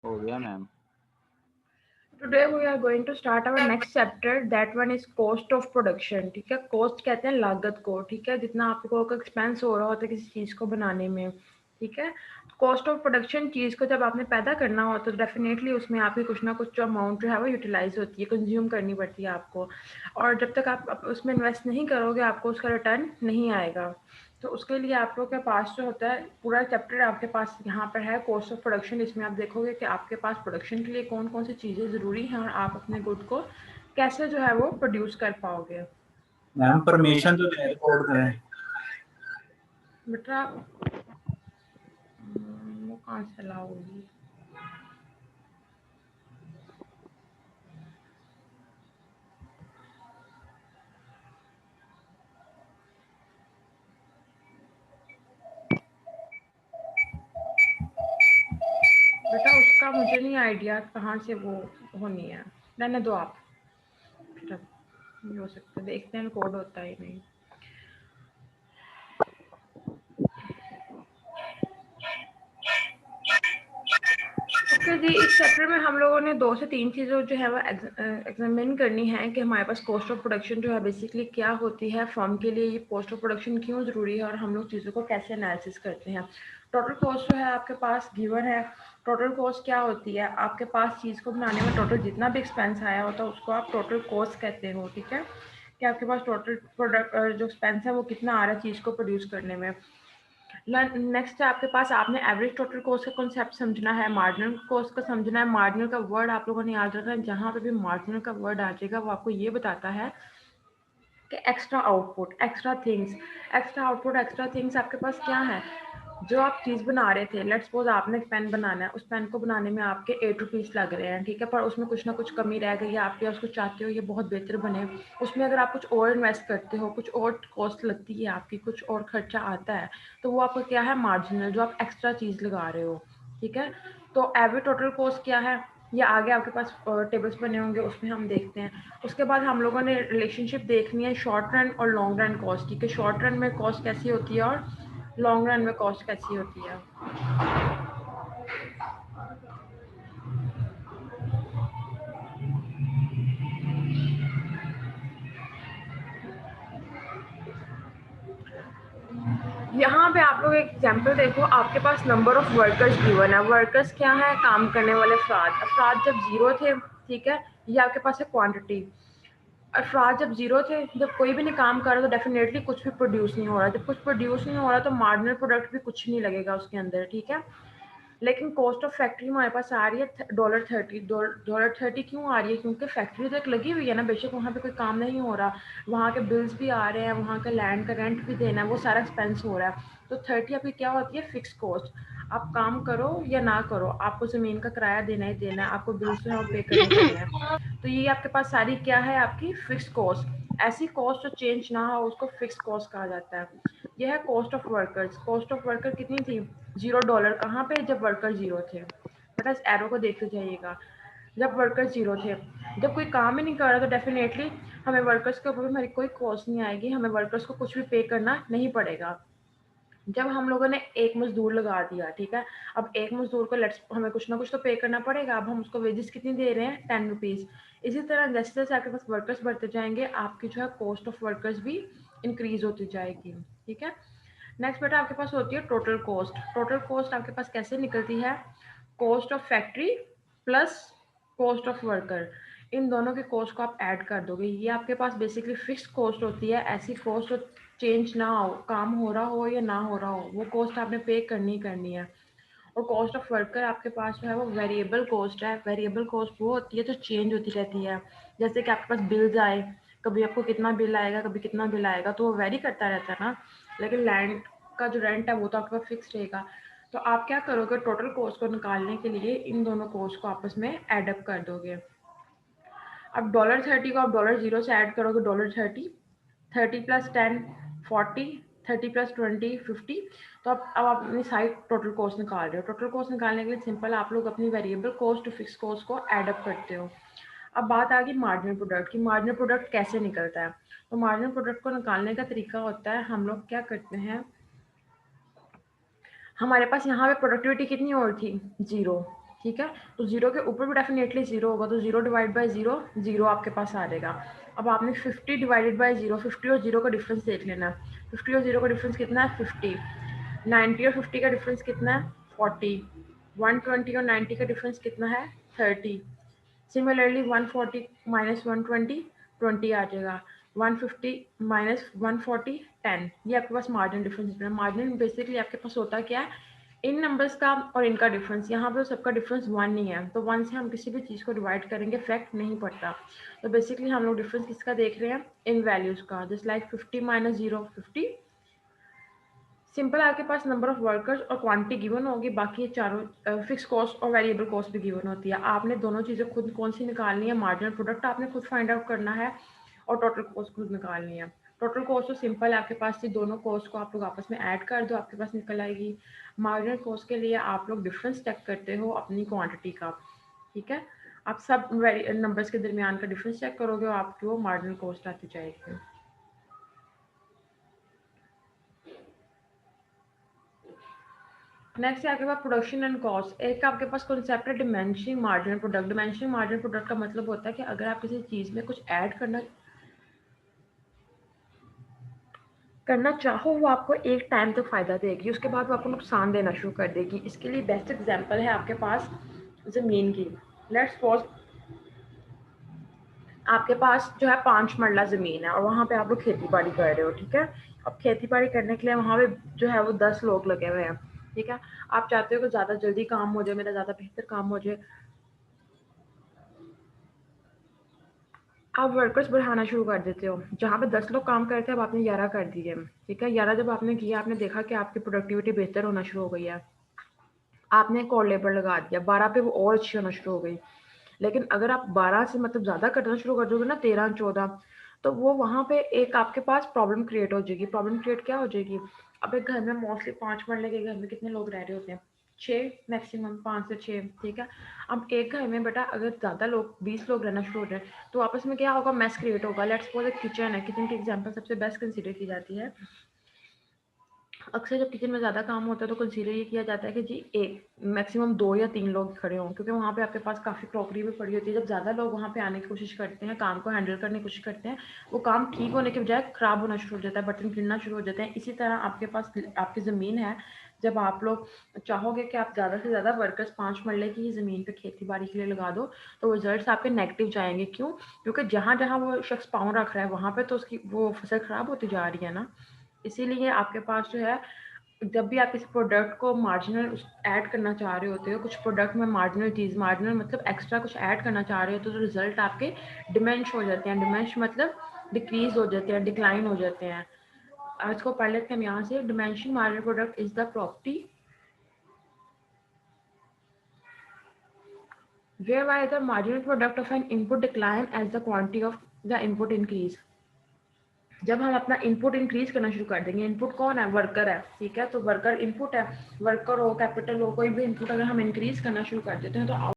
हो गया ma'am. Today we are going to start our next chapter. That one is cost of production. ठीक है, cost कहते हैं लागत को। ठीक है, जितना आपको एक्सपेंस हो रहा होता है किसी चीज़ को बनाने में। ठीक है, कॉस्ट ऑफ प्रोडक्शन चीज़ को जब आपने पैदा करना हो तो डेफिनेटली उसमें आपकी कुछ ना कुछ जो अमाउंट जो है वो यूटिलाइज होती है, कंज्यूम करनी पड़ती है आपको। और जब तक आप उसमें इन्वेस्ट नहीं करोगे आपको उसका रिटर्न नहीं आएगा। तो उसके लिए आप लोग के पास जो होता है पूरा चैप्टर आपके पास यहाँ पर है कॉस्ट ऑफ प्रोडक्शन। इसमें आप देखोगे कि आपके पास प्रोडक्शन के लिए कौन कौन सी चीज़ें ज़रूरी हैं और आप अपने गुड को कैसे जो है वो प्रोड्यूस कर पाओगे। मैम परमिशन तो दे रिकॉर्ड करें। बेटा वो कहाँ से लाओगी? बेटा उसका मुझे नहीं आइडिया कहाँ से वो होनी है। रहने दो आप, बेटा ये हो सकता है, देखते हैं कोड होता है नहीं। ओके जी, इस चैप्टर में हम लोगों ने 2 से 3 चीज़ें जो है वो एग्जामिन करनी है कि हमारे पास कॉस्ट ऑफ प्रोडक्शन जो है बेसिकली क्या होती है, फर्म के लिए ये कॉस्ट ऑफ प्रोडक्शन क्यों ज़रूरी है और हम लोग चीज़ों को कैसे एनालिसिस करते हैं। टोटल कॉस्ट जो है आपके पास गिवन है। टोटल कॉस्ट क्या होती है? आपके पास चीज़ को बनाने में टोटल जितना भी एक्सपेंस आया होता है उसको आप टोटल कॉस्ट कहते हो। ठीक है, कि आपके पास टोटल प्रोडक्ट जो एक्सपेंस है वो कितना आ रहा है चीज़ को प्रोड्यूस करने में। नेक्स्ट है आपके पास, आपने एवरेज टोटल कॉस्ट का कॉन्सेप्ट समझना है, मार्जिनल कॉस्ट का समझना है। मार्जिनल का वर्ड आप लोगों ने याद रखना है, जहाँ पे भी मार्जिनल का वर्ड आ जाएगा वो आपको ये बताता है कि extra output, extra things. Extra output, extra things आपके पास क्या है? जो आप चीज़ बना रहे थे, लेट्स सपोज आपने एक पेन बनाना है, उस पेन को बनाने में आपके 8 रुपीज़ लग रहे हैं। ठीक है, पर उसमें कुछ ना कुछ कमी रह गई है आपकी, उसको चाहते हो ये बहुत बेहतर बने। उसमें अगर आप कुछ और इन्वेस्ट करते हो, कुछ और कॉस्ट लगती है आपकी, कुछ और खर्चा आता है, तो वो आपका क्या है? मार्जिनल, जो आप एक्स्ट्रा चीज़ लगा रहे हो। ठीक है, तो एवरेज टोटल कॉस्ट क्या है? ये आगे आपके पास टेबल्स बने होंगे, उसमें हम देखते हैं। उसके बाद हम लोगों ने रिलेशनशिप देखनी है शॉर्ट रन और लॉन्ग रन कॉस्ट की, कि शॉर्ट रन में कॉस्ट कैसी होती है और लॉन्ग रन में कॉस्ट कैसी होती है। यहाँ पे आप लोग एक एग्जांपल देखो, आपके पास नंबर ऑफ वर्कर्स गिवन है। वर्कर्स क्या है? काम करने वाले अफराद। अफराद जब जीरो थे, ठीक है, ये आपके पास है क्वांटिटी। अफराद जब जीरो थे, जब कोई भी नहीं काम कर रहा तो डेफिनेटली कुछ भी प्रोड्यूस नहीं हो रहा। जब कुछ प्रोड्यूस नहीं हो रहा तो मार्जिनल प्रोडक्ट भी कुछ नहीं लगेगा उसके अंदर। ठीक है, लेकिन कॉस्ट ऑफ फैक्ट्री हमारे पास आ रही है $30। $30 क्यों आ रही है? क्योंकि फैक्ट्री तो एक लगी हुई है ना, बेशक वहाँ पे कोई काम नहीं हो रहा, वहाँ के बिल्स भी आ रहे हैं, वहाँ का लैंड का रेंट भी देना है, वो सारा एक्सपेंस हो रहा है। तो 30 आपकी क्या होती है? Fix cost. आप काम करो या ना करो, आपको ज़मीन का किराया देना ही देना है, आपको बिल्स जो है वो पे करने करने हैं। तो ये आपके पास सारी क्या है? आपकी फिक्स कॉस्ट। ऐसी कॉस्ट जो चेंज ना हो उसको फिक्स कॉस्ट कहा जाता है। यह है cost of workers. Cost of worker कितनी थी? $0। कहाँ पे? जब वर्कर जीरो थे। बेटा इस एरो को देखते जाइएगा, जब वर्कर जीरो थे, जब कोई काम ही नहीं कर रहा तो डेफिनेटली हमें वर्कर्स के ऊपर हमारी कोई कॉस्ट नहीं आएगी, हमें वर्कर्स को कुछ भी पे करना नहीं पड़ेगा। जब हम लोगों ने एक मजदूर लगा दिया, ठीक है, अब एक मजदूर को लेट्स हमें कुछ ना कुछ तो पे करना पड़ेगा। अब हम उसको वेजेस कितनी दे रहे हैं? 10 रुपीज़। इसी तरह जैसे जैसे आपके पास वर्कर्स बढ़ते जाएंगे आपकी जो है कॉस्ट ऑफ वर्कर्स भी इंक्रीज होती जाएगी। ठीक है, नेक्स्ट बेटा आपके पास होती है टोटल कॉस्ट। टोटल कॉस्ट आपके पास कैसे निकलती है? Cost of factory plus cost of worker, इन दोनों के कॉस्ट को आप ऐड कर दोगे, ये आपके पास बेसिकली फिक्स कॉस्ट होती है। ऐसी कॉस्ट जो चेंज ना हो, काम हो रहा हो या ना हो रहा हो, वो कॉस्ट आपने पे करनी ही करनी है। और कॉस्ट ऑफ वर्कर आपके पास जो है वो वेरिएबल कॉस्ट है। वेरिएबल कॉस्ट वो होती है जो चेंज होती रहती है। जैसे कि आपके पास बिल्स आए, कभी आपको कितना बिल आएगा, कभी कितना बिल आएगा, तो वो वेरी करता रहता है ना। लेकिन लैंड का जो रेंट है वो तो आपके पास फिक्स रहेगा। तो आप क्या करोगे? टोटल कॉस्ट को निकालने के लिए इन दोनों कॉस्ट को आपस में एडअप कर दोगे। अब $30 को आप $0 से ऐड करोगे, $30, 30 प्लस 10 40, 30 प्लस 20 50। तो अब आप अपनी साइड टोटल कॉस्ट निकाल रहे हो। टोटल कॉस्ट निकालने के लिए सिंपल आप लोग अपनी variable cost to fix cost को एडअप करते हो। अब बात आ गई मार्जिनल प्रोडक्ट की। मार्जिनल प्रोडक्ट कैसे निकलता है? तो मार्जिनल प्रोडक्ट को निकालने का तरीका होता है, हम लोग क्या करते हैं, हमारे पास यहाँ पे प्रोडक्टिविटी कितनी और थी? 0। ठीक है। तो 0 के ऊपर भी डेफिनेटली 0 होगा, तो 0 डिवाइड बाई 0 0 आपके पास आ जाएगा। अब आपने 50 डिवाइडेड बाई 0, 50 और 0 का डिफरेंस देख लेना। 50 और 0 का डिफरेंस कितना है? 50। 90 और 50 का डिफरेंस कितना है? 40। 120 और 90 का डिफरेंस कितना है? 30। सिमिलरली 140 माइनस 120 20 आ जाएगा। 150 माइनस 140 10। ये आपके पास मार्जिन डिफरेंस है। मार्जिन बेसिकली आपके पास होता क्या है? इन नंबर्स का और इनका डिफरेंस। यहाँ पर सबका डिफरेंस 1 नहीं है, तो 1 से हम किसी भी चीज़ को डिवाइड करेंगे इफेक्ट नहीं पड़ता। तो बेसिकली हम लोग डिफरेंस किसका देख रहे हैं? इन वैल्यूज़ का। Just like 50 minus 0 50। सिंपल आपके पास नंबर ऑफ वर्कर्स और क्वांटिटी गिवन होगी, बाकी ये चारों फिक्स कॉस्ट और वेरिएबल कॉस्ट भी गिवन होती है। आपने दोनों चीज़ें खुद कौन सी निकालनी है? मार्जिनल प्रोडक्ट आपने खुद फाइंड आउट करना है और टोटल कॉस्ट खुद निकालनी है। टोटल कॉस्ट तो सिंपल है आपके पास से, दोनों कॉस्ट को आप लोग आपस में ऐड कर दो, आपके पास निकल आएगी। मार्जिनल कॉस्ट के लिए आप लोग डिफरेंस चेक करते हो अपनी क्वांटिटी का, ठीक है। आप सब नंबर्स के दरमियान का डिफरेंस चेक करोगे और आपकी वो मार्जिनल कॉस्ट आती जाएगी। नेक्स्ट है आपके पास प्रोडक्शन एंड कॉस्ट। एक आपके पास कॉन्सेप्ट है dimensioning marginal product. Dimensioning marginal product का मतलब होता है कि अगर आप किसी चीज़ में कुछ ऐड करना चाहो, वो आपको एक टाइम तक फ़ायदा देगी, उसके बाद वो आपको नुकसान देना शुरू कर देगी। इसके लिए बेस्ट एग्जांपल है आपके पास ज़मीन की। लेट्स सपोज आपके पास जो है 5 मरला ज़मीन है और वहाँ पे आप लोग खेती बाड़ी कर रहे हो, ठीक है। अब खेती बाड़ी करने के लिए वहाँ पे जो है वो 10 लोग लगे हुए हैं, ठीक है। आप चाहते हो कि ज़्यादा जल्दी काम हो जाए, मेरा ज़्यादा बेहतर काम हो जाए, आप वर्कर्स बढ़ाना शुरू कर देते हो। जहाँ पे 10 लोग काम करते हैं अब आपने 11 कर दिए, ठीक है। 11 जब आपने किया, आपने देखा कि आपकी प्रोडक्टिविटी बेहतर होना शुरू हो गई है, आपने एक और लेबर लगा दिया, 12 पे वो और अच्छी होना शुरू हो गई। लेकिन अगर आप 12 से मतलब ज़्यादा करना शुरू कर दोगे ना, 13 14, तो वो वहाँ पे एक आपके पास प्रॉब्लम क्रिएट हो जाएगी। प्रॉब्लम क्रिएट क्या हो जाएगी? अब एक घर में मोस्टली 5 मरले के घर में कितने लोग रह रहे होते हैं? 6 मैक्सिमम, 5 से 6, ठीक है। अब एक घर में बेटा अगर ज़्यादा लोग 20 लोग रहना शुरू हो जाए, तो आपस में क्या होगा? मैस क्रिएट होगा। लेट्स सपोज एक किचन है, किचन की एग्जांपल सबसे बेस्ट कंसीडर की जाती है। अक्सर जब किचन में ज़्यादा काम होता है तो कंसीडर ये किया जाता है कि जी एक मैक्सिमम 2 या 3 लोग खड़े हों, क्योंकि वहाँ पे आपके पास काफ़ी क्रॉकरी भी पड़ी होती है। जब ज़्यादा लोग वहाँ पे आने की कोशिश करते हैं, काम को हैंडल करने की कोशिश करते हैं, वो काम ठीक होने के बजाय ख़राब होना शुरू हो जाता है, बर्तन गिरना शुरू हो जाते हैं। इसी तरह आपके पास आपकी ज़मीन है, जब आप लोग चाहोगे कि आप ज़्यादा से ज़्यादा वर्कर्स 5 मरले की ही ज़मीन पे खेती बाड़ी के लिए लगा दो, तो रिजल्ट्स आपके नेगेटिव जाएंगे। क्यों? क्योंकि जहाँ जहाँ वो शख्स पाँव रख रहा है वहाँ पे तो उसकी वो फसल ख़राब होती जा रही है ना। इसीलिए आपके पास जो है, जब भी आप किसी प्रोडक्ट को मार्जिनल ऐड करना चाह रहे होते हो, कुछ प्रोडक्ट में मार्जिनल चीज़, मार्जिनल मतलब एक्स्ट्रा कुछ ऐड करना चाह रहे हो, तो रिजल्ट आपके डिमेंश हो जाते हैं। डिमेंश मतलब डिक्रीज हो जाते हैं, डिक्लाइन हो जाते हैं। आज को पढ़ लेते हैं हम यहाँ से। Dimension marginal product is the property whereby the marginal product of an input decline as the quantity of the input increase। जब हम अपना इनपुट इंक्रीज करना शुरू कर देंगे, इनपुट कौन है? वर्कर है, ठीक है। तो वर्कर इनपुट है, वर्कर हो, कैपिटल हो, कोई भी इनपुट अगर हम इंक्रीज करना शुरू कर देते हैं तो